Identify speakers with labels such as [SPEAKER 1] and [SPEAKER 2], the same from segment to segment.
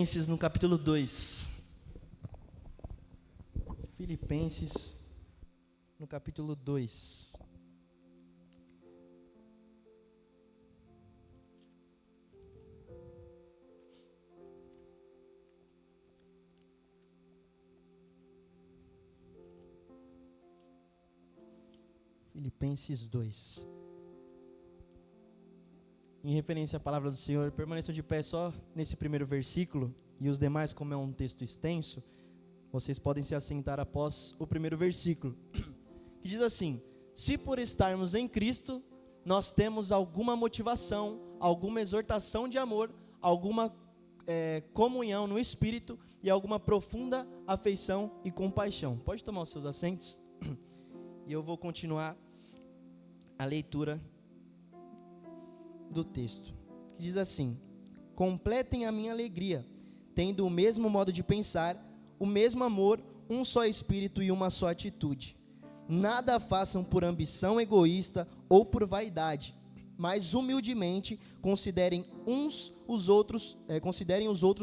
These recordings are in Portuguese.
[SPEAKER 1] Filipenses no capítulo 2. Filipenses no capítulo 2. Filipenses 2. Em referência à palavra do Senhor, permaneçam de pé só nesse primeiro versículo, e os demais, como é um texto extenso, vocês podem se assentar após o primeiro versículo, que diz assim: se por estarmos em Cristo, nós temos alguma motivação, alguma exortação de amor, alguma comunhão no Espírito e alguma profunda afeição e compaixão. Pode tomar os seus assentos, e eu vou continuar a leitura do texto, que diz assim: completem a minha alegria, tendo o mesmo modo de pensar, o mesmo amor, um só espírito e uma só atitude. Nada façam por ambição egoísta ou por vaidade, mas humildemente considerem os outros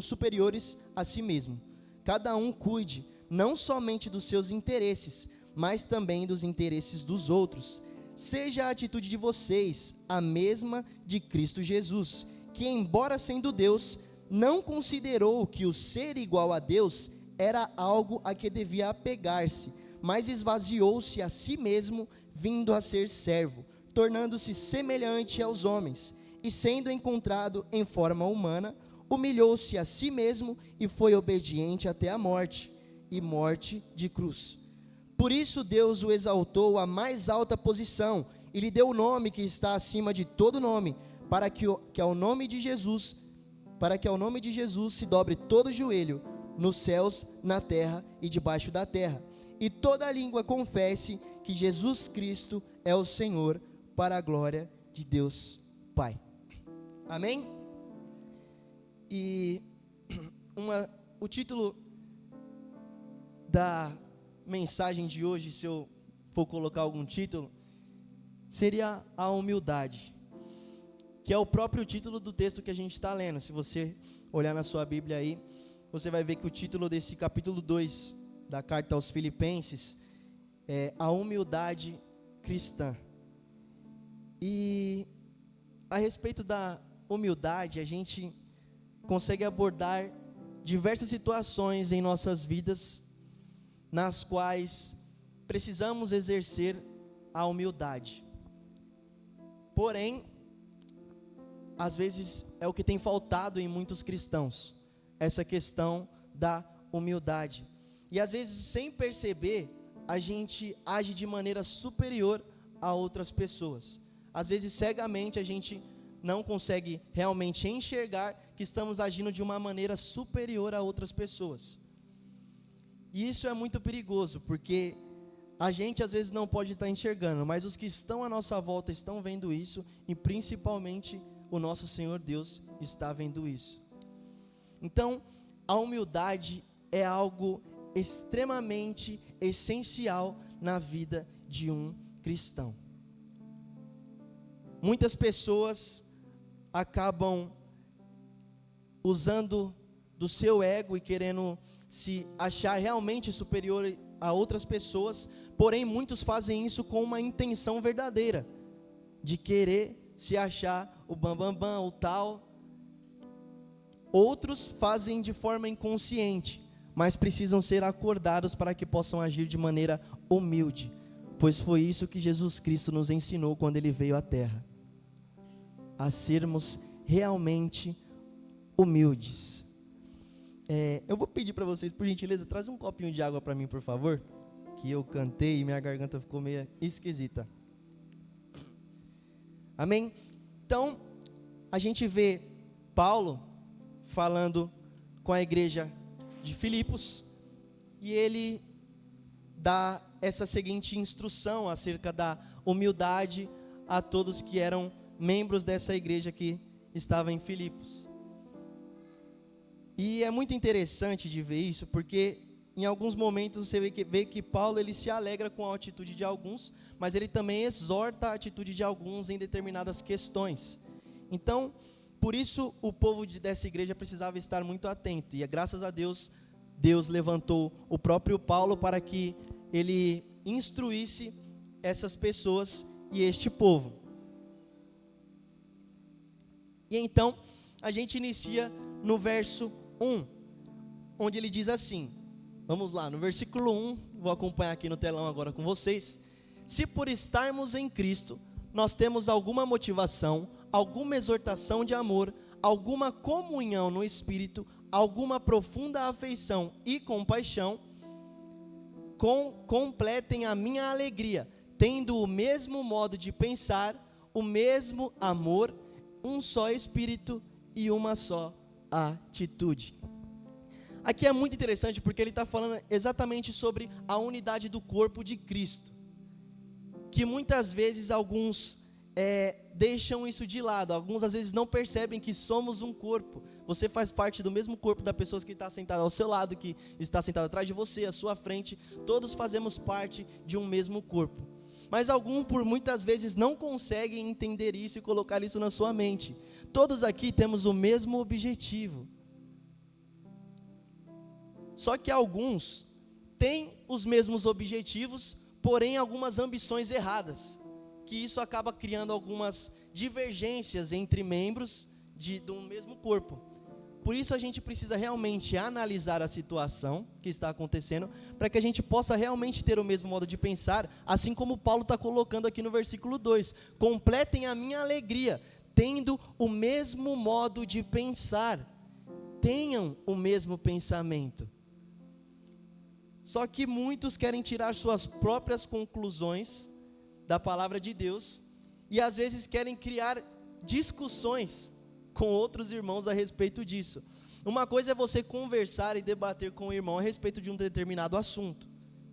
[SPEAKER 1] superiores a si mesmo. Cada um cuide não somente dos seus interesses, mas também dos interesses dos outros. Seja a atitude de vocês a mesma de Cristo Jesus, que, embora sendo Deus, não considerou que o ser igual a Deus era algo a que devia apegar-se, mas esvaziou-se a si mesmo, vindo a ser servo, tornando-se semelhante aos homens, e sendo encontrado em forma humana, humilhou-se a si mesmo e foi obediente até a morte, e morte de cruz. Por isso Deus o exaltou à mais alta posição e lhe deu o nome que está acima de todo nome, para que ao nome de Jesus se dobre todo joelho, nos céus, na terra e debaixo da terra, e toda língua confesse que Jesus Cristo é o Senhor, para a glória de Deus Pai. Amém? E o título da mensagem de hoje, se eu for colocar algum título, seria a humildade, que é o próprio título do texto que a gente está lendo. Se você olhar na sua Bíblia aí, você vai ver que o título desse capítulo 2 da carta aos Filipenses é a humildade cristã. E a respeito da humildade, a gente consegue abordar diversas situações em nossas vidas nas quais precisamos exercer a humildade. Porém, às vezes é o que tem faltado em muitos cristãos, essa questão da humildade. E às vezes, sem perceber, a gente age de maneira superior a outras pessoas. Às vezes, cegamente, a gente não consegue realmente enxergar que estamos agindo de uma maneira superior a outras pessoas. E isso é muito perigoso, porque a gente às vezes não pode estar enxergando, mas os que estão à nossa volta estão vendo isso, e principalmente o nosso Senhor Deus está vendo isso. Então, a humildade é algo extremamente essencial na vida de um cristão. Muitas pessoas acabam usando do seu ego e querendo se achar realmente superior a outras pessoas, porém muitos fazem isso com uma intenção verdadeira, de querer se achar o bambambam, o tal. Outros fazem de forma inconsciente, mas precisam ser acordados para que possam agir de maneira humilde, pois foi isso que Jesus Cristo nos ensinou quando Ele veio à terra, a sermos realmente humildes. Eu vou pedir para vocês, por gentileza, traz um copinho de água para mim, por favor, que eu cantei e minha garganta ficou meio esquisita. Amém? Então, a gente vê Paulo falando com a igreja de Filipos, e ele dá essa seguinte instrução acerca da humildade a todos que eram membros dessa igreja que estava em Filipos. E é muito interessante de ver isso, porque em alguns momentos você vê que Paulo ele se alegra com a atitude de alguns, mas ele também exorta a atitude de alguns em determinadas questões. Então, Por isso o povo dessa igreja precisava estar muito atento, e graças a Deus, Deus levantou o próprio Paulo para que ele instruísse essas pessoas e este povo. E então, a gente inicia no verso 1, onde ele diz assim, vamos lá, no versículo 1, vou acompanhar aqui no telão agora com vocês. Se por estarmos em Cristo, nós temos alguma motivação, alguma exortação de amor, alguma comunhão no Espírito, alguma profunda afeição e compaixão, completem a minha alegria, tendo o mesmo modo de pensar, o mesmo amor, um só Espírito e uma só atitude. Aqui é muito interessante porque ele está falando exatamente sobre a unidade do corpo de Cristo, que muitas vezes alguns deixam isso de lado, alguns às vezes não percebem que somos um corpo. Você faz parte do mesmo corpo da pessoa que está sentada ao seu lado, que está sentada atrás de você, à sua frente, todos fazemos parte de um mesmo corpo. Mas alguns por muitas vezes não conseguem entender isso e colocar isso na sua mente. Todos aqui temos o mesmo objetivo. Só que alguns têm os mesmos objetivos, porém algumas ambições erradas, que isso acaba criando algumas divergências entre membros de um mesmo corpo. Por isso a gente precisa realmente analisar a situação que está acontecendo, para que a gente possa realmente ter o mesmo modo de pensar, assim como Paulo está colocando aqui no versículo 2, completem a minha alegria, tendo o mesmo modo de pensar, tenham o mesmo pensamento. Só que muitos querem tirar suas próprias conclusões da palavra de Deus, e às vezes querem criar discussões com outros irmãos a respeito disso. Uma coisa é você conversar e debater com o irmão a respeito de um determinado assunto.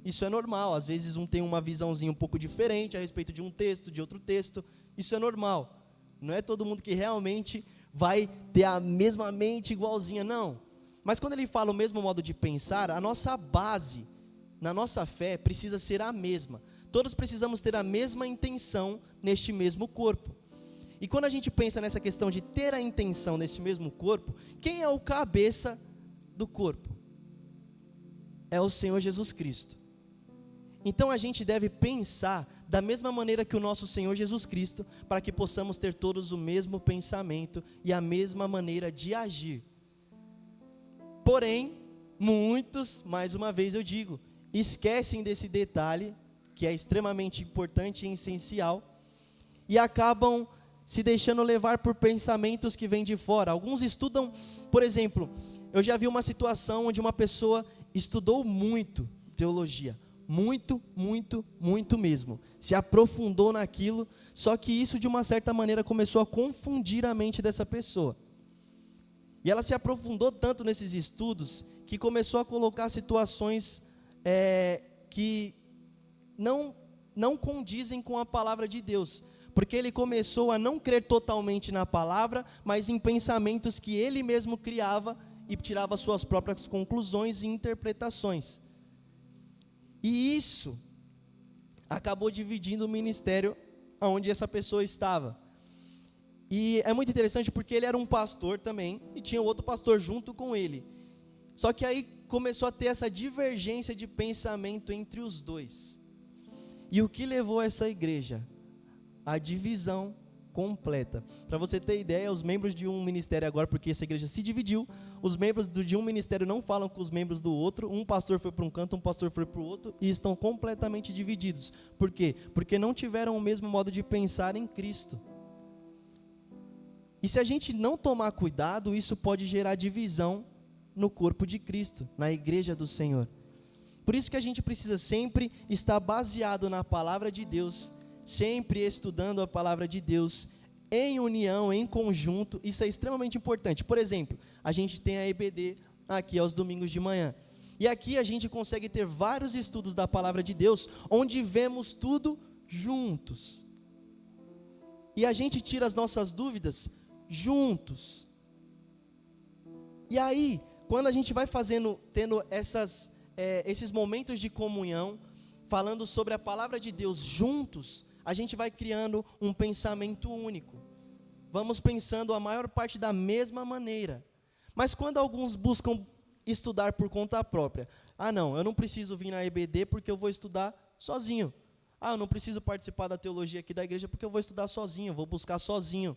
[SPEAKER 1] Isso é normal, às vezes um tem uma visãozinha um pouco diferente a respeito de um texto, de outro texto, isso é normal. Não é todo mundo que realmente vai ter a mesma mente igualzinha, não. Mas quando ele fala o mesmo modo de pensar, a nossa base, na nossa fé, precisa ser a mesma. Todos precisamos ter a mesma intenção neste mesmo corpo. E quando a gente pensa nessa questão de ter a intenção neste mesmo corpo, quem é o cabeça do corpo? É o Senhor Jesus Cristo. Então a gente deve pensar da mesma maneira que o nosso Senhor Jesus Cristo, para que possamos ter todos o mesmo pensamento e a mesma maneira de agir. Porém, muitos, mais uma vez eu digo, esquecem desse detalhe, que é extremamente importante e essencial, e acabam se deixando levar por pensamentos que vêm de fora. Alguns estudam, por exemplo, eu já vi uma situação onde uma pessoa estudou muito teologia, muito mesmo, se aprofundou naquilo, só que isso de uma certa maneira começou a confundir a mente dessa pessoa, e ela se aprofundou tanto nesses estudos, que começou a colocar situações que não condizem com a palavra de Deus, porque ele começou a não crer totalmente na palavra, mas em pensamentos que ele mesmo criava e tirava suas próprias conclusões e interpretações. E isso acabou dividindo o ministério onde essa pessoa estava. E é muito interessante porque ele era um pastor também, e tinha outro pastor junto com ele. Só que aí começou a ter essa divergência de pensamento entre os dois. E o que levou essa igreja? A divisão completa. Para você ter ideia, os membros de um ministério agora, porque essa igreja se dividiu, os membros de um ministério não falam com os membros do outro, um pastor foi para um canto, um pastor foi para o outro, e estão completamente divididos. Por quê? Porque não tiveram o mesmo modo de pensar em Cristo. E se a gente não tomar cuidado, isso pode gerar divisão no corpo de Cristo, na igreja do Senhor. Por isso que a gente precisa sempre estar baseado na palavra de Deus, sempre estudando a palavra de Deus, em união, em conjunto. Isso é extremamente importante. Por exemplo, a gente tem a EBD aqui aos domingos de manhã, e aqui a gente consegue ter vários estudos da palavra de Deus, onde vemos tudo juntos, e a gente tira as nossas dúvidas juntos. E aí, quando a gente vai tendo esses momentos de comunhão, falando sobre a palavra de Deus juntos, a gente vai criando um pensamento único. vamos pensando a maior parte da mesma maneira. Mas quando alguns buscam estudar por conta própria, não, eu não preciso vir na EBD porque eu vou estudar sozinho. Eu não preciso participar da teologia aqui da igreja porque eu vou estudar sozinho, eu vou buscar sozinho.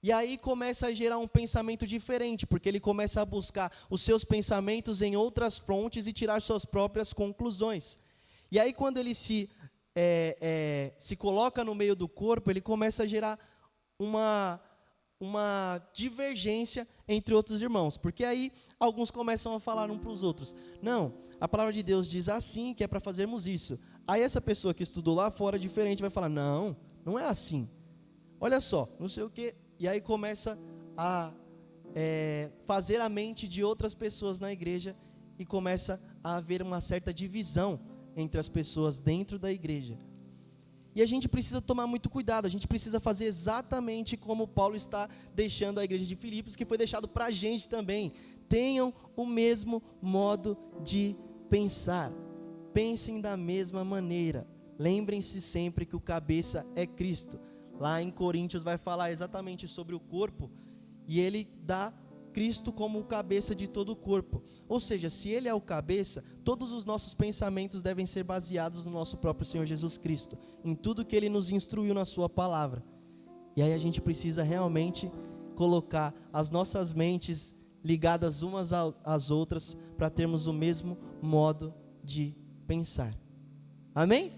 [SPEAKER 1] E aí começa a gerar um pensamento diferente, porque ele começa a buscar os seus pensamentos em outras fontes e tirar suas próprias conclusões. E aí quando ele se coloca no meio do corpo, ele começa a gerar uma divergência entre outros irmãos, porque aí alguns começam a falar uns para os outros, não, a palavra de Deus diz assim, que é para fazermos isso. Aí essa pessoa que estudou lá fora diferente vai falar, não é assim, olha só, não sei o que, e aí começa a fazer a mente de outras pessoas na igreja, e começa a haver uma certa divisão entre as pessoas dentro da igreja. E a gente precisa tomar muito cuidado, a gente precisa fazer exatamente como Paulo está deixando a igreja de Filipos, que foi deixado para a gente também. Tenham o mesmo modo de pensar, pensem da mesma maneira, lembrem-se sempre que o cabeça é Cristo. Lá em Coríntios vai falar exatamente sobre o corpo, e ele dá Cristo como o cabeça de todo o corpo. Ou seja, se ele é o cabeça, todos os nossos pensamentos devem ser baseados no nosso próprio Senhor Jesus Cristo, em tudo que ele nos instruiu na sua palavra. E aí a gente precisa realmente colocar as nossas mentes ligadas umas às outras, para termos o mesmo modo de pensar. Amém?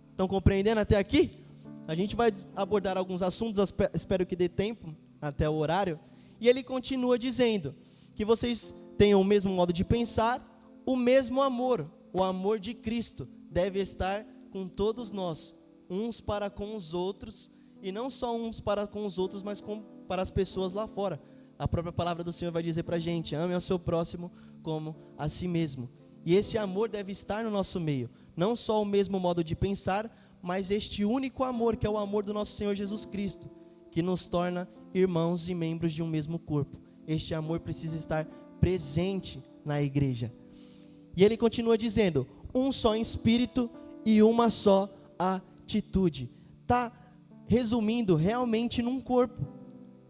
[SPEAKER 1] Estão compreendendo até aqui? A gente vai abordar alguns assuntos, espero que dê tempo até o horário. E ele continua dizendo que vocês tenham o mesmo modo de pensar, o mesmo amor, o amor de Cristo deve estar com todos nós, uns para com os outros, e não só uns para com os outros, mas para as pessoas lá fora. A própria palavra do Senhor vai dizer para a gente, ame ao seu próximo como a si mesmo. E esse amor deve estar no nosso meio, não só o mesmo modo de pensar, mas este único amor, que é o amor do nosso Senhor Jesus Cristo, que nos torna irmãos e membros de um mesmo corpo. Este amor precisa estar presente na igreja. E ele continua dizendo, um só espírito e uma só atitude. Está resumindo realmente num corpo.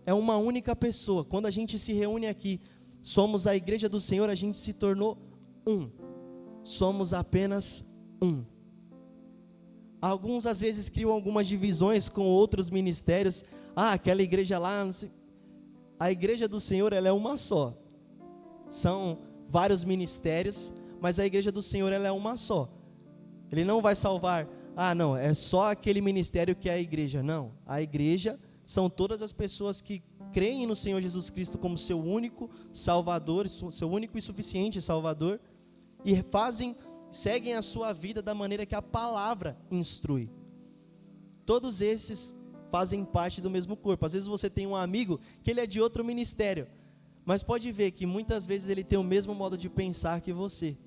[SPEAKER 1] É uma única pessoa. Quando a gente se reúne aqui, somos a igreja do Senhor, a gente se tornou um. Somos apenas um. Alguns às vezes criam algumas divisões com outros ministérios. Aquela igreja lá, não sei. A igreja do Senhor, ela é uma só. São vários ministérios, mas a igreja do Senhor, ela é uma só. Ele não vai salvar, não, é só aquele ministério que é a igreja. Não, a igreja são todas as pessoas que creem no Senhor Jesus Cristo como seu único Salvador, seu único e suficiente Salvador, e seguem a sua vida da maneira que a palavra instrui. Todos esses fazem parte do mesmo corpo. Às vezes você tem um amigo que ele é de outro ministério, mas pode ver que muitas vezes ele tem o mesmo modo de pensar que você.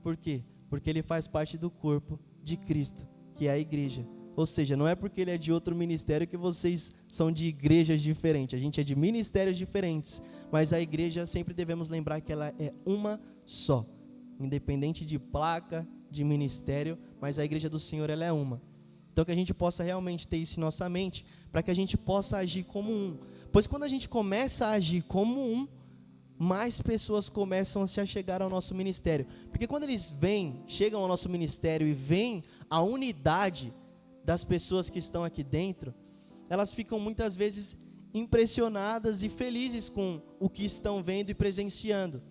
[SPEAKER 1] Por quê? Porque ele faz parte do corpo de Cristo, que é a igreja. Ou seja, não é porque ele é de outro ministério que vocês são de igrejas diferentes. A gente é de ministérios diferentes, mas a igreja sempre devemos lembrar que ela é uma só, independente de placa, de ministério, mas a igreja do Senhor, ela é uma. Então que a gente possa realmente ter isso em nossa mente, para que a gente possa agir como um. Pois quando a gente começa a agir como um, mais pessoas começam a se achegar ao nosso ministério. Porque quando eles chegam ao nosso ministério e veem a unidade das pessoas que estão aqui dentro, elas ficam muitas vezes impressionadas e felizes com o que estão vendo e presenciando.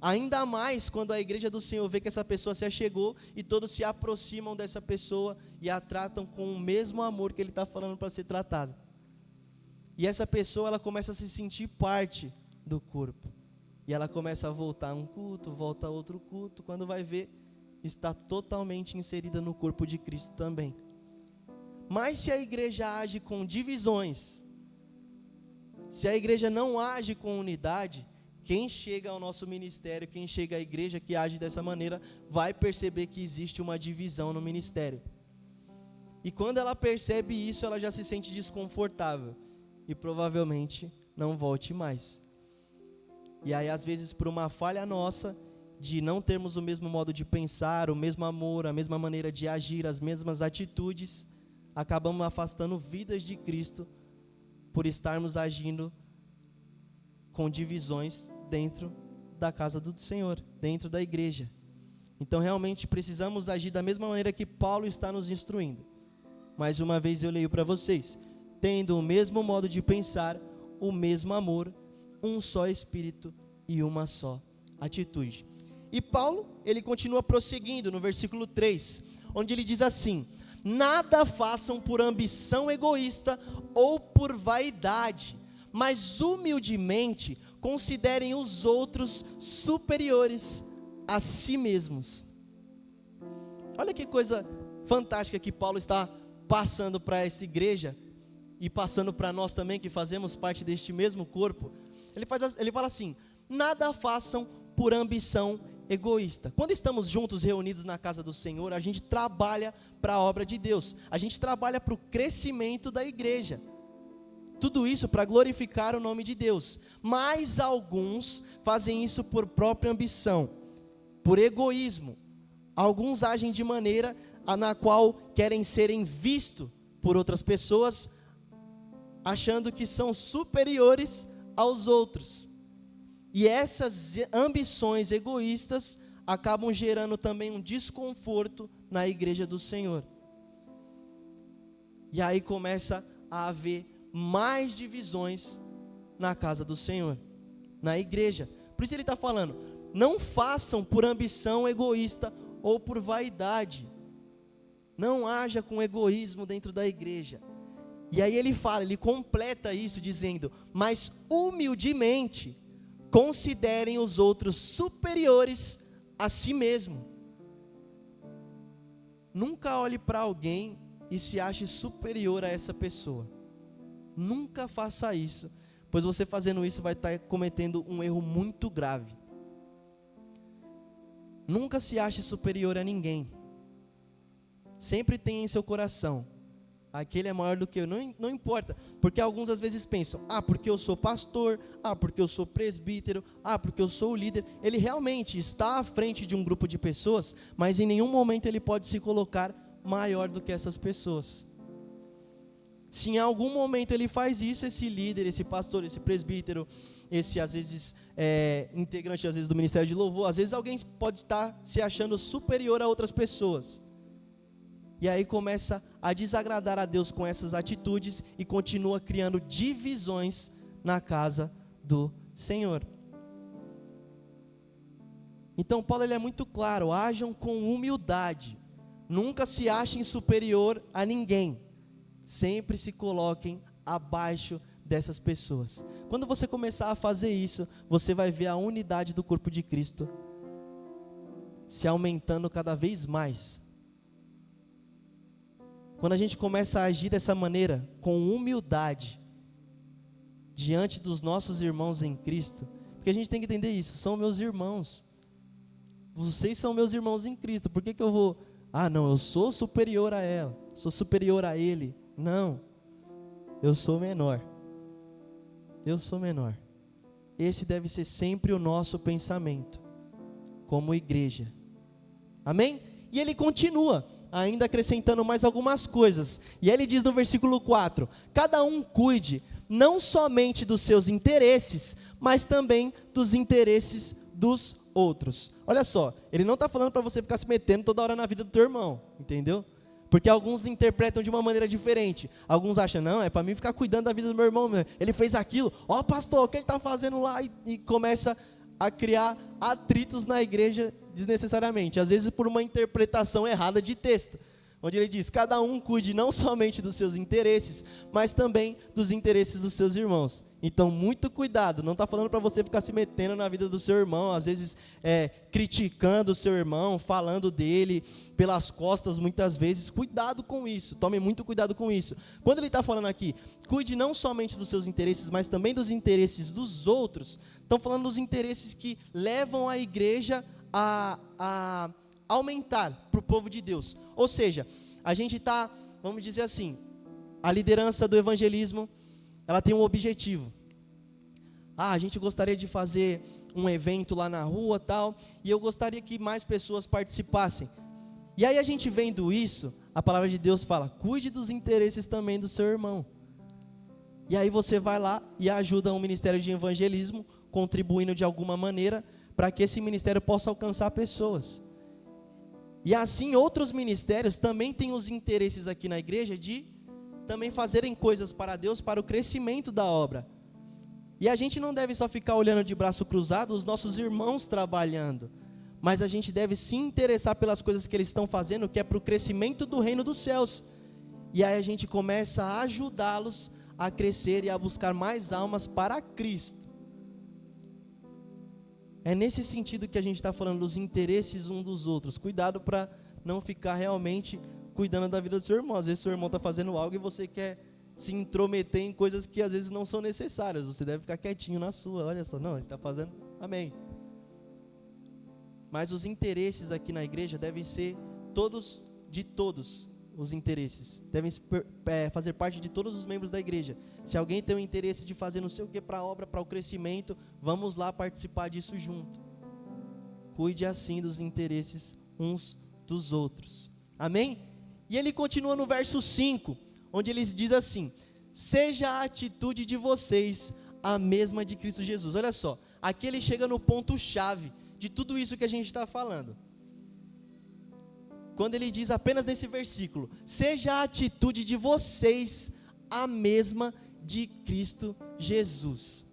[SPEAKER 1] Ainda mais quando a igreja do Senhor vê que essa pessoa se achegou e todos se aproximam dessa pessoa e a tratam com o mesmo amor que ele está falando para ser tratado. E essa pessoa, ela começa a se sentir parte do corpo. E ela começa a voltar a um culto, volta a outro culto, quando vai ver, está totalmente inserida no corpo de Cristo também. Mas se a igreja age com divisões, se a igreja não age com unidade, quem chega ao nosso ministério, quem chega à igreja que age dessa maneira, vai perceber que existe uma divisão no ministério. E quando ela percebe isso, ela já se sente desconfortável. E provavelmente não volte mais. E aí, às vezes, por uma falha nossa, de não termos o mesmo modo de pensar, o mesmo amor, a mesma maneira de agir, as mesmas atitudes, acabamos afastando vidas de Cristo por estarmos agindo com divisões dentro da casa do Senhor, dentro da igreja. Então realmente precisamos agir da mesma maneira que Paulo está nos instruindo. Mais uma vez eu leio para vocês: tendo o mesmo modo de pensar, o mesmo amor, um só espírito e uma só atitude. E Paulo, ele continua prosseguindo no versículo 3, onde ele diz assim: nada façam por ambição egoísta ou por vaidade, mas humildemente considerem os outros superiores a si mesmos. Olha que coisa fantástica que Paulo está passando para essa igreja e passando para nós também, que fazemos parte deste mesmo corpo. Ele fala assim: nada façam por ambição egoísta. Quando estamos juntos, reunidos na casa do Senhor, a gente trabalha para a obra de Deus, a gente trabalha para o crescimento da igreja. Tudo isso para glorificar o nome de Deus. Mas alguns fazem isso por própria ambição, por egoísmo. Alguns agem de maneira na qual querem serem vistos por outras pessoas, achando que são superiores aos outros. E essas ambições egoístas acabam gerando também um desconforto na igreja do Senhor. E aí começa a haver mais divisões na casa do Senhor, na igreja. Por isso ele está falando: não façam por ambição egoísta ou por vaidade. Não haja com egoísmo dentro da igreja. E aí ele fala, ele completa isso dizendo: mas humildemente considerem os outros superiores a si mesmo. Nunca olhe para alguém e se ache superior a essa pessoa. Nunca faça isso, pois você fazendo isso vai estar cometendo um erro muito grave. Nunca se ache superior a ninguém. Sempre tenha em seu coração: aquele é maior do que eu. Não importa, porque alguns às vezes pensam: porque eu sou pastor, porque eu sou presbítero, porque eu sou o líder. Ele realmente está à frente de um grupo de pessoas, mas em nenhum momento ele pode se colocar maior do que essas pessoas. Se em algum momento ele faz isso, esse líder, esse pastor, esse presbítero, esse às vezes integrante às vezes do ministério de louvor, às vezes alguém pode estar se achando superior a outras pessoas. E aí começa a desagradar a Deus com essas atitudes e continua criando divisões na casa do Senhor. Então Paulo ele é muito claro: ajam com humildade, nunca se achem superior a ninguém, sempre se coloquem abaixo dessas pessoas. Quando você começar a fazer isso, você vai ver a unidade do corpo de Cristo se aumentando cada vez mais. Quando a gente começa a agir dessa maneira, com humildade, diante dos nossos irmãos em Cristo, porque a gente tem que entender isso: são meus irmãos, vocês são meus irmãos em Cristo. Por que eu vou, não, eu sou superior a ela, sou superior a ele? Não, eu sou menor, esse deve ser sempre o nosso pensamento, como igreja, amém? E ele continua ainda acrescentando mais algumas coisas, e aí ele diz no versículo 4: cada um cuide não somente dos seus interesses, mas também dos interesses dos outros. Olha só, ele não está falando para você ficar se metendo toda hora na vida do teu irmão, entendeu? Porque alguns interpretam de uma maneira diferente. Alguns acham: não, é para mim ficar cuidando da vida do meu irmão, ele fez aquilo, pastor, o que ele está fazendo lá? E começa a criar atritos na igreja desnecessariamente, às vezes por uma interpretação errada de texto, onde ele diz: cada um cuide não somente dos seus interesses, mas também dos interesses dos seus irmãos. Então muito cuidado, não está falando para você ficar se metendo na vida do seu irmão, às vezes criticando o seu irmão, falando dele pelas costas muitas vezes. Cuidado com isso, tome muito cuidado com isso. Quando ele está falando aqui, cuide não somente dos seus interesses, mas também dos interesses dos outros, estão falando dos interesses que levam a igreja a aumentar para o povo de Deus. Ou seja, a gente está, vamos dizer assim, a liderança do evangelismo, ela tem um objetivo. A gente gostaria de fazer um evento lá na rua tal, e eu gostaria que mais pessoas participassem. E aí a gente vendo isso, a palavra de Deus fala: cuide dos interesses também do seu irmão. E aí você vai lá e ajuda um ministério de evangelismo, contribuindo de alguma maneira, para que esse ministério possa alcançar pessoas. E assim outros ministérios também têm os interesses aqui na igreja de também fazerem coisas para Deus, para o crescimento da obra. E a gente não deve só ficar olhando de braço cruzado os nossos irmãos trabalhando, mas a gente deve se interessar pelas coisas que eles estão fazendo, que é para o crescimento do reino dos céus. E aí a gente começa a ajudá-los a crescer e a buscar mais almas para Cristo. É nesse sentido que a gente está falando dos interesses uns dos outros. Cuidado para não ficar realmente cuidando da vida do seu irmão. Às vezes seu irmão está fazendo algo e você quer se intrometer em coisas que às vezes não são necessárias. Você deve ficar quietinho na sua. Olha só, não, ele está fazendo, amém. Mas os interesses aqui na igreja devem ser todos, de todos os interesses. Devem fazer parte de todos os membros da igreja. Se alguém tem o interesse de fazer não sei o que para a obra, para o crescimento, vamos lá participar disso junto. Cuide assim dos interesses uns dos outros. Amém? E ele continua no verso 5, onde ele diz assim: seja a atitude de vocês a mesma de Cristo Jesus. Olha só, aqui ele chega no ponto-chave de tudo isso que a gente está falando. Quando ele diz apenas nesse versículo, seja a atitude de vocês a mesma de Cristo Jesus.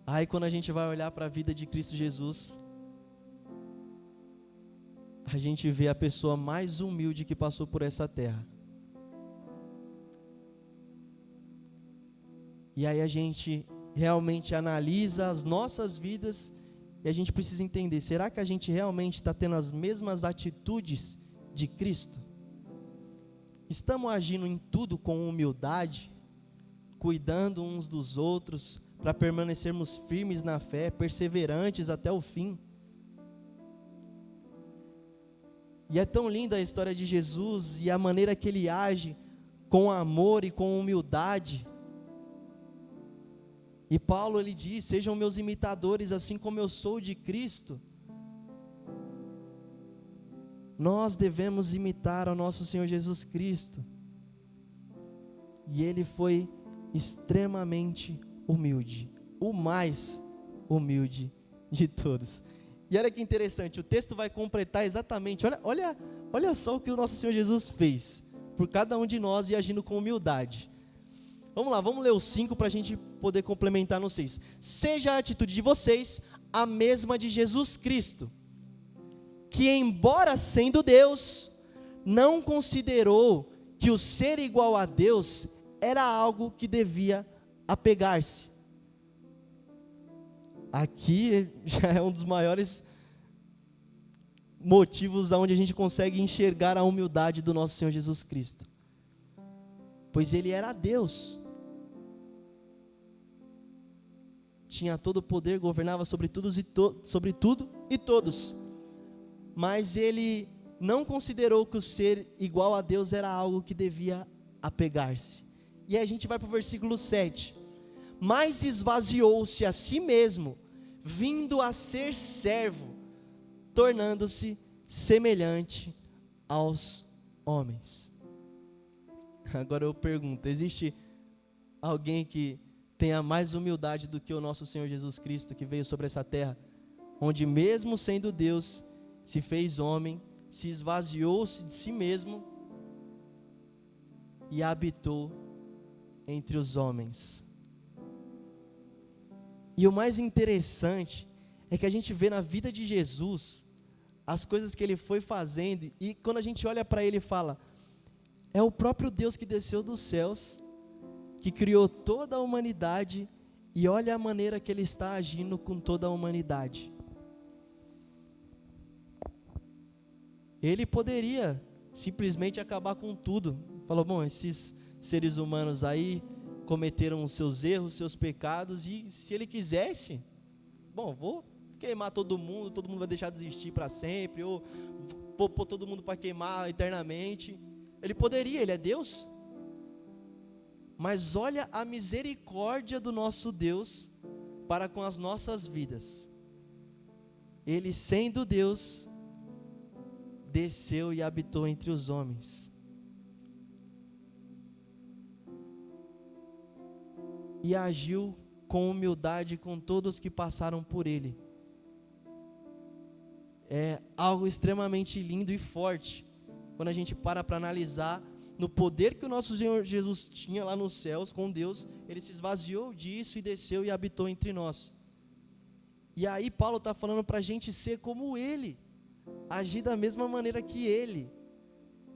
[SPEAKER 1] Aí quando a gente vai olhar para a vida de Cristo Jesus, a gente vê a pessoa mais humilde que passou por essa terra. E aí a gente realmente analisa as nossas vidas e a gente precisa entender, será que a gente realmente está tendo as mesmas atitudes de Cristo? Estamos agindo em tudo com humildade, cuidando uns dos outros, para permanecermos firmes na fé, perseverantes até o fim? E é tão linda a história de Jesus e a maneira que ele age com amor e com humildade. E Paulo ele diz, sejam meus imitadores assim como eu sou de Cristo. Nós devemos imitar ao nosso Senhor Jesus Cristo. E ele foi extremamente humilde, o mais humilde de todos. E olha que interessante, o texto vai completar exatamente, olha só o que o nosso Senhor Jesus fez por cada um de nós e agindo com humildade. Vamos lá, vamos ler os 5 para a gente poder complementar no 6. Seja a atitude de vocês a mesma de Jesus Cristo, que embora sendo Deus, não considerou que o ser igual a Deus era algo que devia apegar-se. Aqui já é um dos maiores motivos onde a gente consegue enxergar a humildade do nosso Senhor Jesus Cristo. Pois ele era Deus, tinha todo o poder, governava sobre tudo e todos, mas ele não considerou que o ser igual a Deus era algo que devia apegar-se. E aí a gente vai para o versículo 7, mas esvaziou-se a si mesmo, vindo a ser servo, tornando-se semelhante aos homens. Agora eu pergunto, existe alguém que tenha mais humildade do que o nosso Senhor Jesus Cristo, que veio sobre essa terra, onde mesmo sendo Deus, se fez homem, se esvaziou-se de si mesmo e habitou entre os homens? E o mais interessante é que a gente vê na vida de Jesus as coisas que ele foi fazendo, e quando a gente olha para ele e fala, é o próprio Deus que desceu dos céus, que criou toda a humanidade, e olha a maneira que ele está agindo com toda a humanidade. Ele poderia simplesmente acabar com tudo. Falou, bom, esses seres humanos aí cometeram os seus erros, seus pecados, e se ele quisesse, bom, vou queimar todo mundo vai deixar de existir para sempre, ou vou pôr todo mundo para queimar eternamente. Ele poderia, ele é Deus. Mas olha a misericórdia do nosso Deus para com as nossas vidas. Ele, sendo Deus, desceu e habitou entre os homens. e agiu com humildade com todos que passaram por ele. É algo extremamente lindo e forte, quando a gente para analisar no poder que o nosso Senhor Jesus tinha lá nos céus com Deus. Ele se esvaziou disso e desceu e habitou entre nós. E aí Paulo está falando para a gente ser como ele, agir da mesma maneira que ele.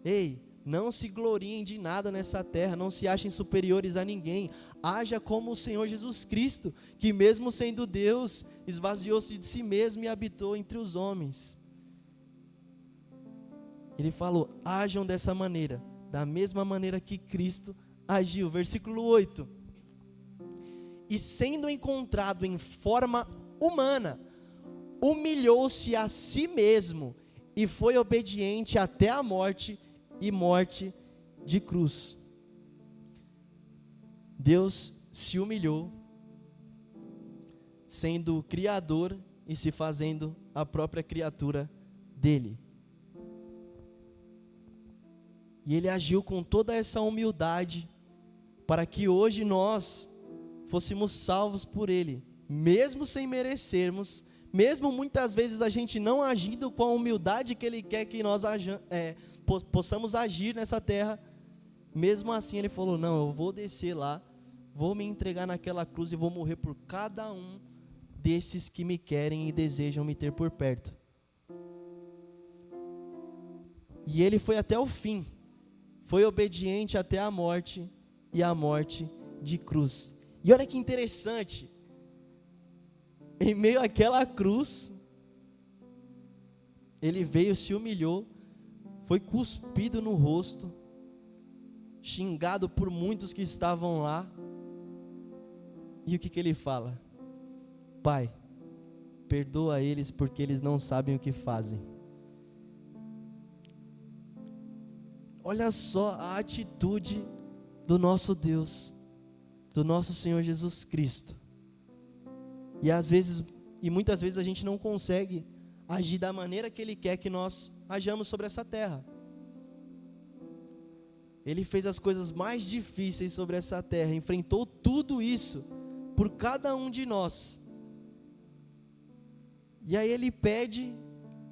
[SPEAKER 1] Ei, não se gloriem de nada nessa terra, não se achem superiores a ninguém, haja como o Senhor Jesus Cristo, que mesmo sendo Deus, esvaziou-se de si mesmo e habitou entre os homens. Ele falou, ajam dessa maneira, da mesma maneira que Cristo agiu. Versículo 8. E sendo encontrado em forma humana, humilhou-se a si mesmo e foi obediente até a morte e morte de cruz. Deus se humilhou, sendo o Criador e se fazendo a própria criatura dele. E ele agiu com toda essa humildade para que hoje nós fôssemos salvos por ele, mesmo sem merecermos, mesmo muitas vezes a gente não agindo com a humildade que ele quer que nós possamos agir nessa terra. Mesmo assim ele falou, não, eu vou descer lá, vou me entregar naquela cruz e vou morrer por cada um desses que me querem e desejam me ter por perto. E ele foi até o fim, foi obediente até a morte e a morte de cruz. E olha que interessante, em meio àquela cruz, ele veio, se humilhou, foi cuspido no rosto, xingado por muitos que estavam lá. E o que ele fala? Pai, perdoa eles porque eles não sabem o que fazem. Olha só a atitude do nosso Deus, do nosso Senhor Jesus Cristo. E muitas vezes a gente não consegue agir da maneira que Ele quer que nós hajamos sobre essa terra. Ele fez as coisas mais difíceis sobre essa terra, enfrentou tudo isso por cada um de nós. E aí Ele pede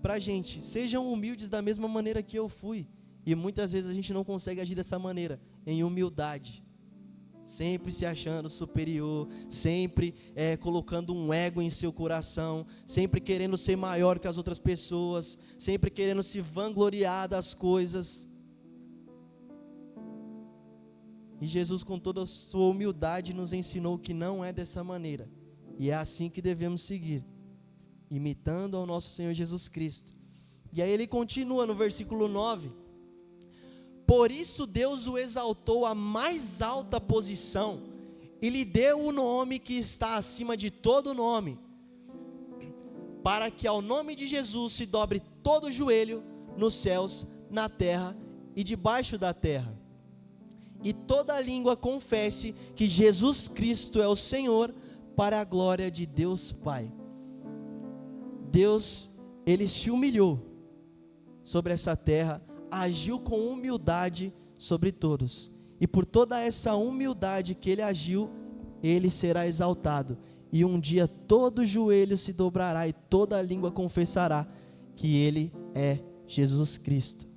[SPEAKER 1] para a gente, sejam humildes da mesma maneira que eu fui. E muitas vezes a gente não consegue agir dessa maneira, em humildade, sempre se achando superior, sempre colocando um ego em seu coração, sempre querendo ser maior que as outras pessoas, sempre querendo se vangloriar das coisas. E Jesus, com toda a sua humildade, nos ensinou que não é dessa maneira, e é assim que devemos seguir, imitando ao nosso Senhor Jesus Cristo. E aí ele continua no versículo 9, por isso Deus o exaltou à mais alta posição, e lhe deu o nome que está acima de todo nome, para que ao nome de Jesus se dobre todo o joelho, nos céus, na terra e debaixo da terra, e toda língua confesse que Jesus Cristo é o Senhor, para a glória de Deus Pai. Deus, Ele se humilhou sobre essa terra, agiu com humildade sobre todos, e por toda essa humildade que Ele agiu, Ele será exaltado, e um dia todo joelho se dobrará e toda língua confessará que Ele é Jesus Cristo.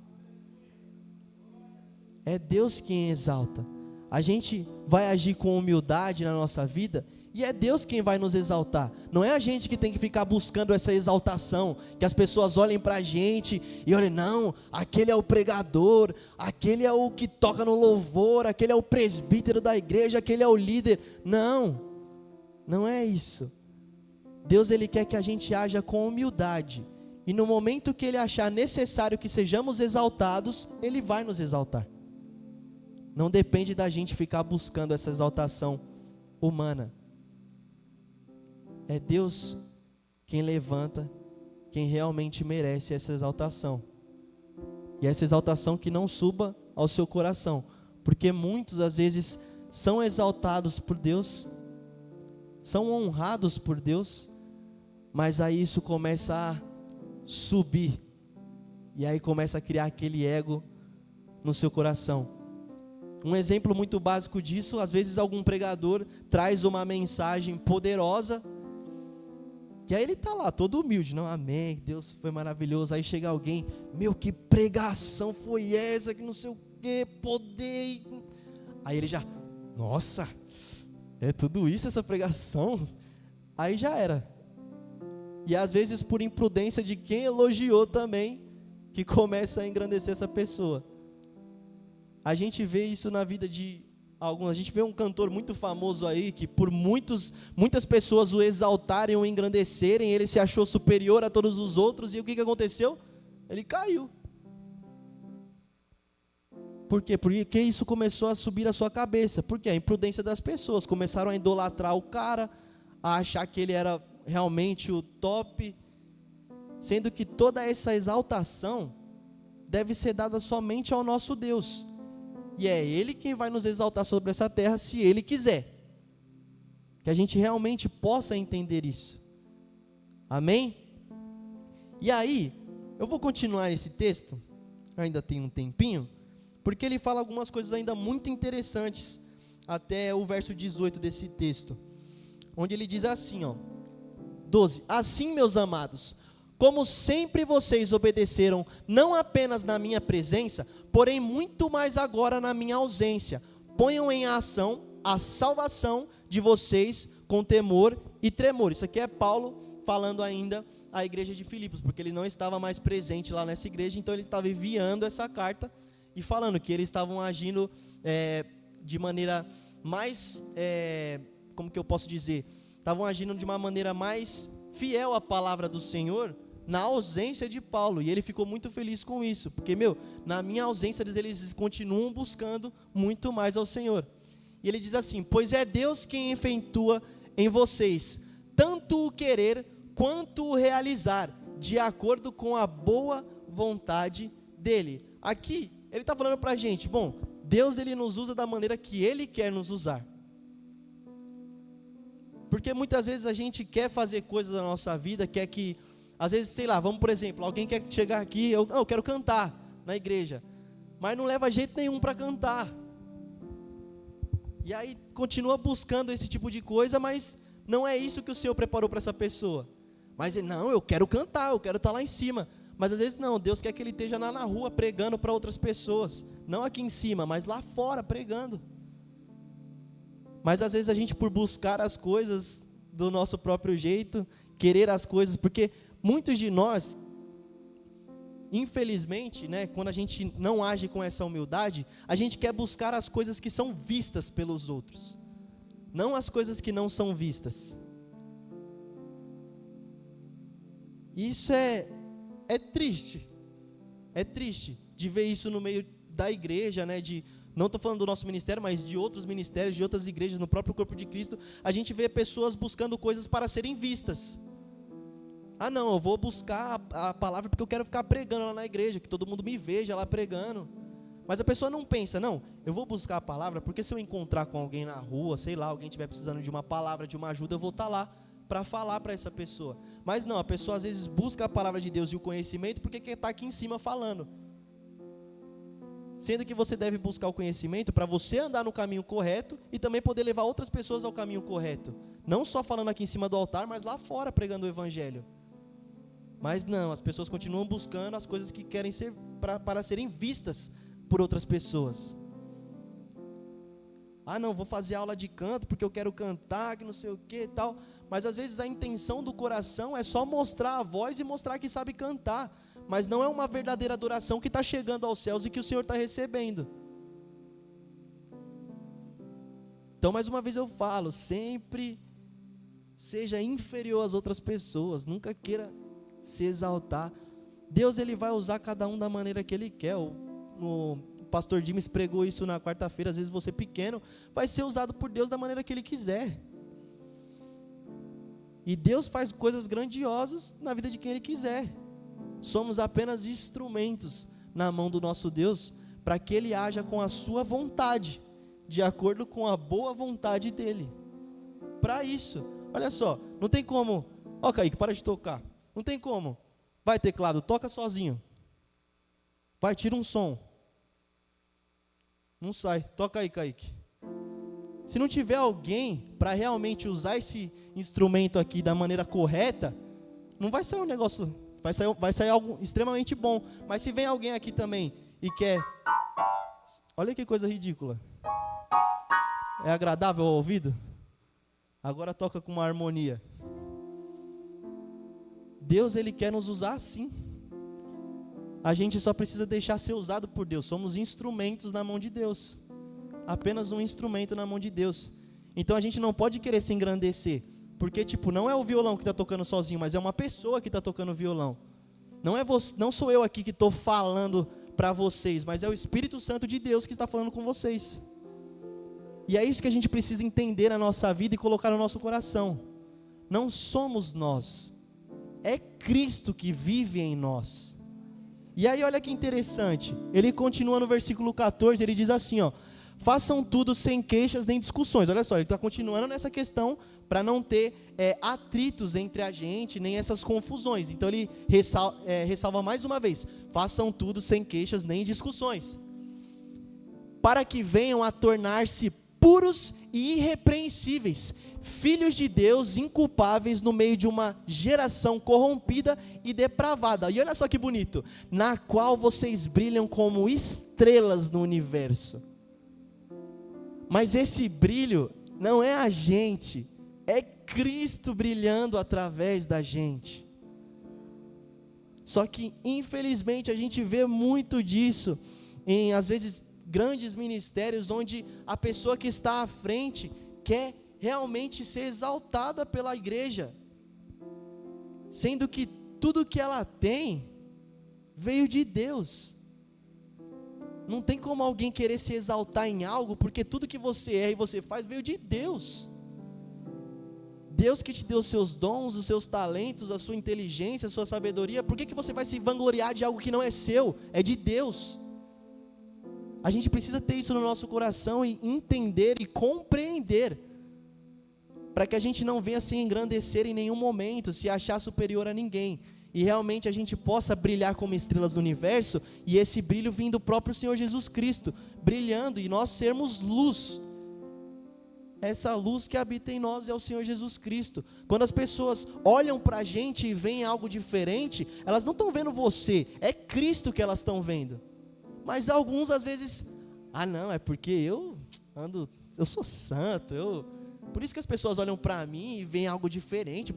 [SPEAKER 1] É Deus quem exalta. A gente vai agir com humildade na nossa vida, e é Deus quem vai nos exaltar. Não é a gente que tem que ficar buscando essa exaltação, que as pessoas olhem para a gente e olhem, não, aquele é o pregador, aquele é o que toca no louvor, aquele é o presbítero da igreja, aquele é o líder. Não, não é isso. Deus, Ele quer que a gente haja com humildade, e no momento que Ele achar necessário que sejamos exaltados, Ele vai nos exaltar. Não depende da gente ficar buscando essa exaltação humana. É Deus quem levanta, quem realmente merece essa exaltação. E essa exaltação que não suba ao seu coração, porque muitos às vezes são exaltados por Deus, são honrados por Deus, mas aí isso começa a subir, e aí começa a criar aquele ego no seu coração. Um exemplo muito básico disso, às vezes algum pregador traz uma mensagem poderosa, e aí ele está lá, todo humilde, não, amém, Deus foi maravilhoso. Aí chega alguém, meu, que pregação foi essa, que não sei o que, poder. Aí ele já, nossa, é tudo isso essa pregação? Aí já era. E às vezes por imprudência de quem elogiou também, que começa a engrandecer essa pessoa. A gente vê isso na vida de alguns. A gente vê um cantor muito famoso aí, que por muitas pessoas o exaltarem, o engrandecerem, ele se achou superior a todos os outros, e o que aconteceu? Ele caiu. Por quê? Porque isso começou a subir a sua cabeça. Porque a imprudência das pessoas, começaram a idolatrar o cara, a achar que ele era realmente o top, sendo que toda essa exaltação deve ser dada somente ao nosso Deus. E é Ele quem vai nos exaltar sobre essa terra, se Ele quiser. Que a gente realmente possa entender isso. Amém? E aí, eu vou continuar esse texto, ainda tem um tempinho, porque ele fala algumas coisas ainda muito interessantes, até o verso 18 desse texto, onde ele diz assim, 12: assim, meus amados, como sempre vocês obedeceram, não apenas na minha presença, porém muito mais agora na minha ausência, ponham em ação a salvação de vocês com temor e tremor. Isso aqui é Paulo falando ainda à igreja de Filipos, porque ele não estava mais presente lá nessa igreja, então ele estava enviando essa carta e falando que eles estavam agindo de maneira mais, como que eu posso dizer, estavam agindo de uma maneira mais fiel à palavra do Senhor, na ausência de Paulo, e ele ficou muito feliz com isso, porque, na minha ausência eles continuam buscando muito mais ao Senhor. E ele diz assim: pois é Deus quem efetua em vocês, tanto o querer quanto o realizar, de acordo com a boa vontade dEle. Aqui, ele está falando para a gente, Deus ele nos usa da maneira que Ele quer nos usar. Porque muitas vezes a gente quer fazer coisas na nossa vida, quer que, às vezes, sei lá, vamos por exemplo, alguém quer chegar aqui, eu quero cantar na igreja, mas não leva jeito nenhum para cantar. E aí continua buscando esse tipo de coisa, mas não é isso que o Senhor preparou para essa pessoa. Mas ele, não, eu quero cantar, eu quero estar lá em cima. Mas às vezes não, Deus quer que ele esteja lá na rua pregando para outras pessoas. Não aqui em cima, mas lá fora pregando. Mas às vezes a gente, por buscar as coisas do nosso próprio jeito, querer as coisas, porque muitos de nós, infelizmente, quando a gente não age com essa humildade, a gente quer buscar as coisas que são vistas pelos outros, não as coisas que não são vistas. Isso é triste de ver isso no meio da igreja, não estou falando do nosso ministério, mas de outros ministérios, de outras igrejas, no próprio corpo de Cristo, a gente vê pessoas buscando coisas para serem vistas. Ah não, eu vou buscar a palavra porque eu quero ficar pregando lá na igreja, que todo mundo me veja lá pregando. Mas a pessoa não pensa, não, eu vou buscar a palavra porque se eu encontrar com alguém na rua, sei lá, alguém estiver precisando de uma palavra, de uma ajuda, eu vou estar lá para falar para essa pessoa. Mas não, a pessoa às vezes busca a palavra de Deus e o conhecimento porque quer estar aqui em cima falando. Sendo que você deve buscar o conhecimento para você andar no caminho correto e também poder levar outras pessoas ao caminho correto. Não só falando aqui em cima do altar, mas lá fora pregando o evangelho. Mas não, as pessoas continuam buscando as coisas que querem ser para serem vistas por outras pessoas. Ah não, vou fazer aula de canto porque eu quero cantar, que não sei o que e tal. Mas às vezes a intenção do coração é só mostrar a voz e mostrar que sabe cantar. Mas não é uma verdadeira adoração que está chegando aos céus e que o Senhor está recebendo. Então mais uma vez eu falo, sempre seja inferior às outras pessoas, nunca queira se exaltar. Deus ele vai usar cada um da maneira que Ele quer. O pastor Dimes pregou isso na quarta-feira. Às vezes você pequeno vai ser usado por Deus da maneira que Ele quiser. E Deus faz coisas grandiosas na vida de quem Ele quiser. Somos apenas instrumentos na mão do nosso Deus para que Ele haja com a sua vontade, de acordo com a boa vontade dEle. Para isso, olha só, não tem como, Kaique, para de tocar. Não tem como. Vai teclado, toca sozinho. Vai, tira um som. Não sai. Toca aí, Kaique. Se não tiver alguém para realmente usar esse instrumento aqui da maneira correta, não vai sair um negócio, vai sair algo extremamente bom. Mas se vem alguém aqui também e quer... Olha que coisa ridícula. É agradável ao ouvido? Agora toca com uma harmonia. Deus, Ele quer nos usar assim. A gente só precisa deixar ser usado por Deus. Somos instrumentos na mão de Deus. Apenas um instrumento na mão de Deus. Então a gente não pode querer se engrandecer. Porque não é o violão que está tocando sozinho, mas é uma pessoa que está tocando violão. Não sou eu aqui que estou falando para vocês, mas é o Espírito Santo de Deus que está falando com vocês. E é isso que a gente precisa entender na nossa vida e colocar no nosso coração. Não somos nós. É Cristo que vive em nós. E aí olha que interessante. Ele continua no versículo 14, ele diz assim, façam tudo sem queixas nem discussões. Olha só, ele está continuando nessa questão para não ter atritos entre a gente, nem essas confusões. Então ele ressalva mais uma vez, façam tudo sem queixas nem discussões, para que venham a tornar-se puros e irrepreensíveis, filhos de Deus inculpáveis no meio de uma geração corrompida e depravada. E olha só que bonito, na qual vocês brilham como estrelas no universo. Mas esse brilho não é a gente, é Cristo brilhando através da gente. Só que infelizmente a gente vê muito disso em, às vezes, grandes ministérios onde a pessoa que está à frente quer realmente ser exaltada pela igreja, sendo que tudo que ela tem veio de Deus. Não tem como alguém querer se exaltar em algo, porque tudo que você é e você faz veio de Deus. Deus que te deu os seus dons, os seus talentos, a sua inteligência, a sua sabedoria. Por que você vai se vangloriar de algo que não é seu? É de Deus. A gente precisa ter isso no nosso coração e entender e compreender, para que a gente não venha se engrandecer em nenhum momento, se achar superior a ninguém, e realmente a gente possa brilhar como estrelas do universo, e esse brilho vindo do próprio Senhor Jesus Cristo, brilhando, e nós sermos luz. Essa luz que habita em nós é o Senhor Jesus Cristo. Quando as pessoas olham para a gente e veem algo diferente, elas não estão vendo você, é Cristo que elas estão vendo. Mas alguns às vezes, não, é porque eu sou santo, por isso que as pessoas olham para mim e veem algo diferente,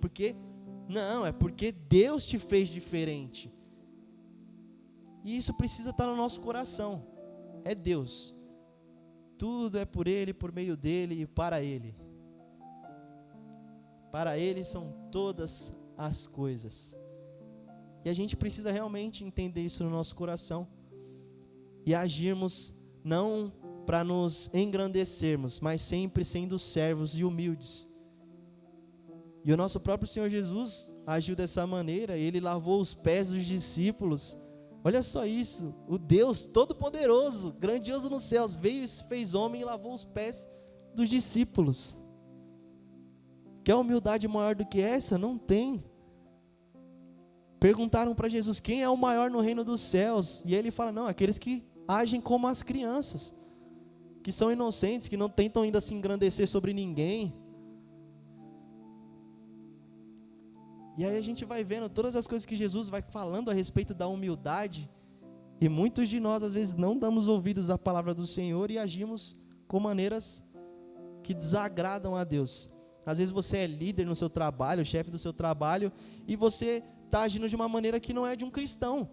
[SPEAKER 1] não, é porque Deus te fez diferente. E isso precisa estar no nosso coração, é Deus. Tudo é por Ele, por meio dEle e para Ele. Para Ele são todas as coisas. E a gente precisa realmente entender isso no nosso coração. E agirmos não para nos engrandecermos, mas sempre sendo servos e humildes. E o nosso próprio Senhor Jesus agiu dessa maneira. Ele lavou os pés dos discípulos. Olha só isso, o Deus Todo-Poderoso, grandioso nos céus, veio e se fez homem e lavou os pés dos discípulos. Quer humildade maior do que essa? Não tem. Perguntaram para Jesus, quem é o maior no reino dos céus? E ele fala, não, aqueles que agem como as crianças, que são inocentes, que não tentam ainda se engrandecer sobre ninguém. E aí a gente vai vendo todas as coisas que Jesus vai falando a respeito da humildade, e muitos de nós às vezes não damos ouvidos à palavra do Senhor e agimos com maneiras que desagradam a Deus. Às vezes você é líder no seu trabalho, chefe do seu trabalho, e você está agindo de uma maneira que não é de um cristão,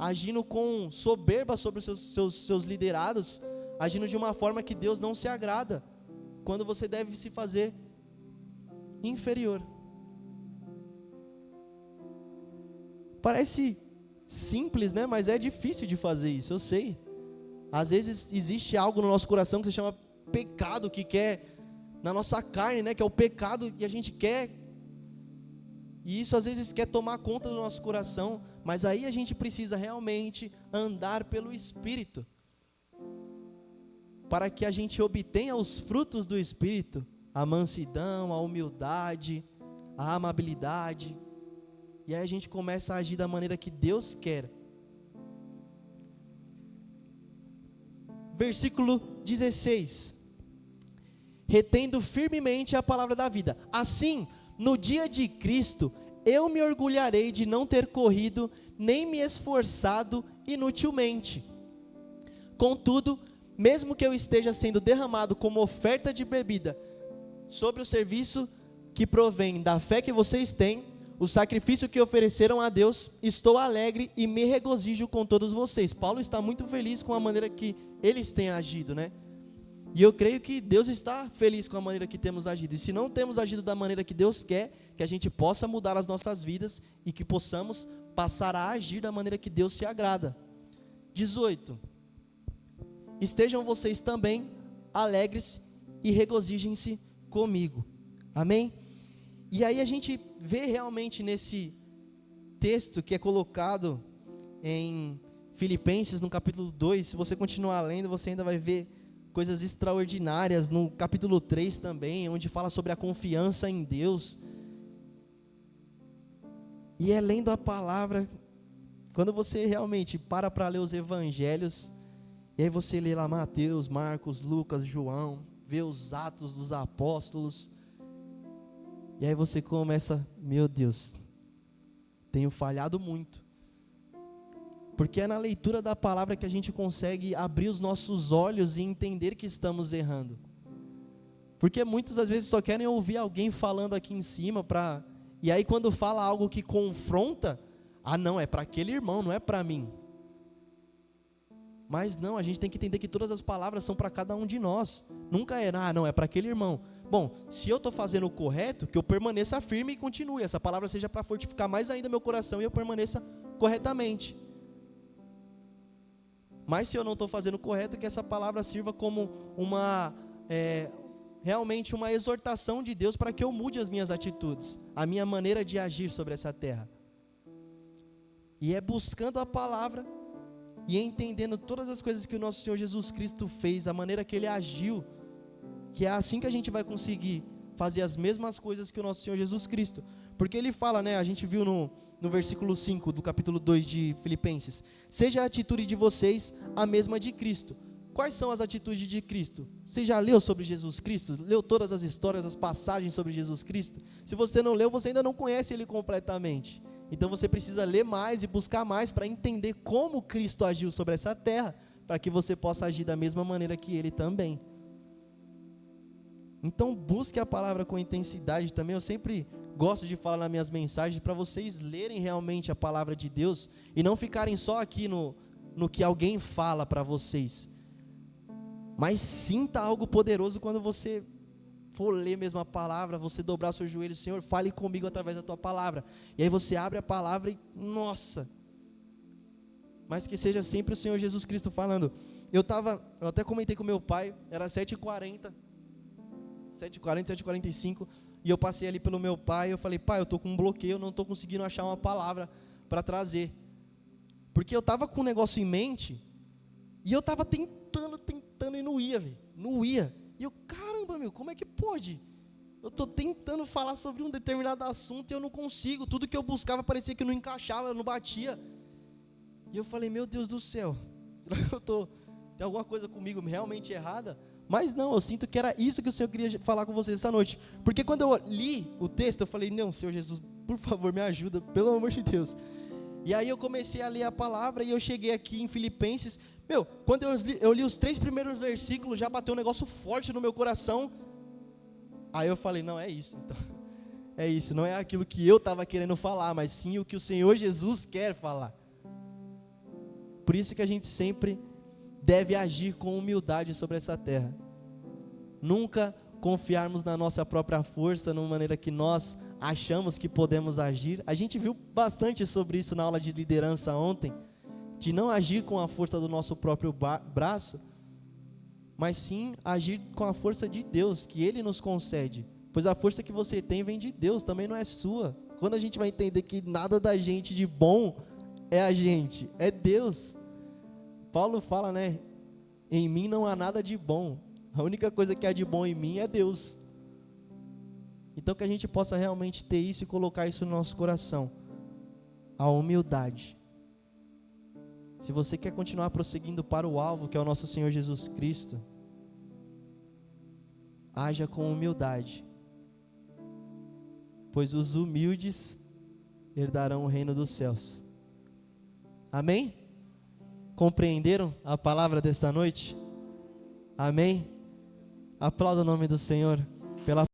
[SPEAKER 1] agindo com soberba sobre os seus liderados, agindo de uma forma que Deus não se agrada, quando você deve se fazer inferior. Parece simples, né? Mas é difícil de fazer isso, eu sei. Às vezes existe algo no nosso coração que se chama pecado, que quer, na nossa carne, né? Que é o pecado que a gente quer. E isso às vezes quer tomar conta do nosso coração. Mas aí a gente precisa realmente andar pelo Espírito, para que a gente obtenha os frutos do Espírito. A mansidão, a humildade, a amabilidade. E aí a gente começa a agir da maneira que Deus quer. versículo 16. Retendo firmemente a palavra da vida. Assim, no dia de Cristo, eu me orgulharei de não ter corrido, nem me esforçado inutilmente. Contudo, mesmo que eu esteja sendo derramado como oferta de bebida sobre o serviço que provém da fé que vocês têm, o sacrifício que ofereceram a Deus, estou alegre e me regozijo com todos vocês. Paulo está muito feliz com a maneira que eles têm agido, né? E eu creio que Deus está feliz com a maneira que temos agido. E se não temos agido da maneira que Deus quer, que a gente possa mudar as nossas vidas e que possamos passar a agir da maneira que Deus se agrada. 18. Estejam vocês também alegres e regozijem-se comigo. Amém? E aí a gente vê realmente nesse texto que é colocado em Filipenses, no capítulo 2, se você continuar lendo, você ainda vai ver coisas extraordinárias, no capítulo 3 também, onde fala sobre a confiança em Deus. E é lendo a palavra, quando você realmente para ler os evangelhos, e aí você lê lá Mateus, Marcos, Lucas, João, vê os Atos dos Apóstolos, e aí você começa, meu Deus, tenho falhado muito. Porque é na leitura da palavra que a gente consegue abrir os nossos olhos e entender que estamos errando. Porque muitas às vezes só querem ouvir alguém falando aqui em cima, e aí quando fala algo que confronta, não, é para aquele irmão, não é para mim. Mas não, a gente tem que entender que todas as palavras são para cada um de nós. Nunca não, é para aquele irmão. Bom, se eu estou fazendo o correto, que eu permaneça firme e continue. Essa palavra seja para fortificar mais ainda meu coração e eu permaneça corretamente. Mas se eu não estou fazendo o correto, que essa palavra sirva como realmente uma exortação de Deus para que eu mude as minhas atitudes, a minha maneira de agir sobre essa terra. E é buscando a palavra e entendendo todas as coisas que o nosso Senhor Jesus Cristo fez, a maneira que Ele agiu, que é assim que a gente vai conseguir fazer as mesmas coisas que o nosso Senhor Jesus Cristo. Porque Ele fala, a gente viu no versículo 5 do capítulo 2 de Filipenses: seja a atitude de vocês a mesma de Cristo. Quais são as atitudes de Cristo? Você já leu sobre Jesus Cristo? Leu todas as histórias, as passagens sobre Jesus Cristo? Se você não leu, você ainda não conhece Ele completamente. Então você precisa ler mais e buscar mais para entender como Cristo agiu sobre essa terra, para que você possa agir da mesma maneira que Ele também. Então busque a palavra com intensidade também. Eu sempre gosto de falar nas minhas mensagens para vocês lerem realmente a palavra de Deus e não ficarem só aqui no que alguém fala para vocês. Mas sinta algo poderoso quando você for ler mesmo a palavra, você dobrar o seu joelho: Senhor, fale comigo através da tua palavra. E aí você abre a palavra e, nossa, mas que seja sempre o Senhor Jesus Cristo falando. Eu até comentei com meu pai, era 7h40, 7h45, e eu passei ali pelo meu pai, eu falei: pai, eu estou com um bloqueio, eu não estou conseguindo achar uma palavra para trazer, porque eu estava com um negócio em mente, e eu estava tentando e não ia, não ia, e eu, caramba, como é que pode? Eu estou tentando falar sobre um determinado assunto e eu não consigo, tudo que eu buscava parecia que não encaixava, não batia, e eu falei: meu Deus do céu, será que tem alguma coisa comigo realmente errada? Mas não, eu sinto que era isso que o Senhor queria falar com vocês essa noite. Porque quando eu li o texto, eu falei: não, Senhor Jesus, por favor, me ajuda, pelo amor de Deus. E aí eu comecei a ler a palavra e eu cheguei aqui em Filipenses. Quando eu li os 3 primeiros versículos, já bateu um negócio forte no meu coração. Aí eu falei: não, é isso então. É isso, não é aquilo que eu estava querendo falar, mas sim o que o Senhor Jesus quer falar. Por isso que a gente sempre deve agir com humildade sobre essa terra. Nunca confiarmos na nossa própria força, numa maneira que nós achamos que podemos agir. A gente viu bastante sobre isso na aula de liderança ontem, de não agir com a força do nosso próprio braço, mas sim agir com a força de Deus, que Ele nos concede. Pois a força que você tem vem de Deus, também não é sua. Quando a gente vai entender que nada da gente de bom é a gente, é Deus. Paulo fala, em mim não há nada de bom, a única coisa que há de bom em mim é Deus. Então que a gente possa realmente ter isso e colocar isso no nosso coração, a humildade. Se você quer continuar prosseguindo para o alvo, que é o nosso Senhor Jesus Cristo, haja com humildade, pois os humildes herdarão o reino dos céus. Amém? Compreenderam a palavra desta noite? Amém? Aplauda o nome do Senhor pela